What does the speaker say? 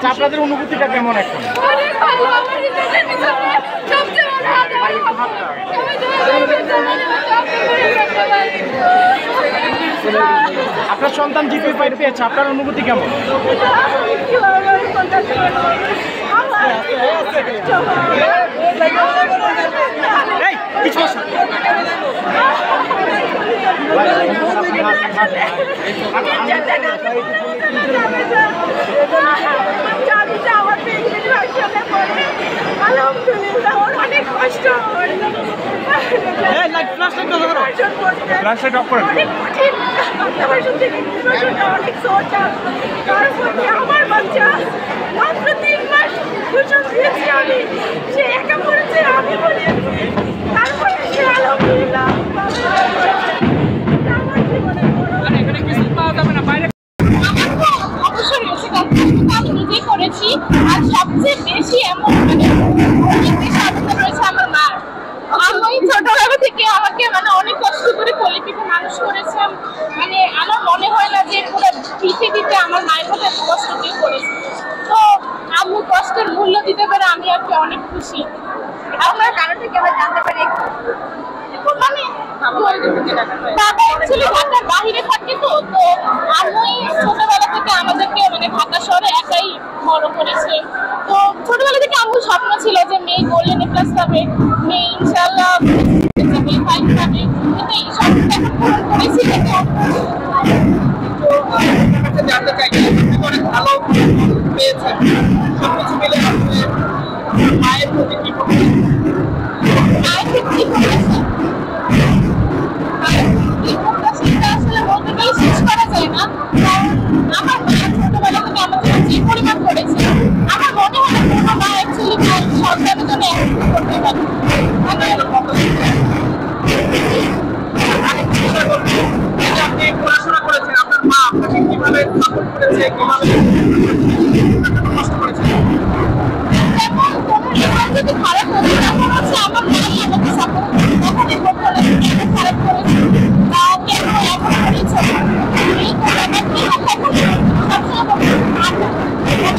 আচ্ছা, আপনাদের অনুভূতিটা কেমন এখন? আপনার সন্তান জিপি পেয়েছে, আপনার অনুভূতি কেমন? অনেক কষ্ট আমার বাচ্চা মাত্র 3 মাস ভূষণ দিয়েছি আমি, সে একা পড়েছে আমি বলি, তারপরে সে আলহামদুলিল্লাহ আমার জীবনে আমি নিজেই করেছি। আর সবচেয়ে বেশি এমন অনেক বেশি আনন্দ রয়েছে আমার মা। আমি ছোটবেলা থেকে আমাকে অনেক কষ্ট করে কোলে পিঠে মানুষ করেছেন। আমার মনে হয় না যে পুরো পৃথিবীতে আমার মায়ের মতো এত কষ্ট কেউ করেছে। তো আম্মু কষ্টের মূল্য দিতে পেরে আমি আজকে অনেক খুশি। আপনার কারণটা কেমন জানতে পারি? বাবা অ্যাকচুয়ালি ঢাকার বাইরে থাকে, তো আম্মুই ছোটবেলা থেকে আমাদেরকে ঢাকা শহরে একাই বড় করেছে। তো ছোটবেলা থেকে আম্মুর স্বপ্ন ছিল যে মেয়ে গোল্ডেন এ প্লাস পাবে, মেয়ে ইনশাআল্লাহ মেয়ে 5 পাবে, কিন্তু এই স্বপ্নটা এখন পূরণ করেছি। তো জানতে চাই অনেক ভালো পেয়েছে, সবকিছু মিলে মায়ের প্রতি কি আসলে বলতে গেলে শেষ করা যায় না। আমার মা ছোটবেলা থেকে আমার জন্য যে পরিমাণ করেছে, আমার মনে হয় না কোনো মা অ্যাকচুয়ালি তার সন্তানের জন্য করতে পারে। আপনি পড়াশোনা করেছেন, আপনার মা আপনাকে কিভাবে সাপোর্ট করেছে, কিভাবে কষ্ট করেছে? এমন কোনো রেজাল্ট যদি খারাপ হতো তখন হচ্ছে আমার মাই আমাকে সাপোর্ট করতো, তখনই বলতো খারাপ করেছে বা কেন এমন করেছো, এই কথাটা কি এখন সবসময় অলওয়েজ আমাকে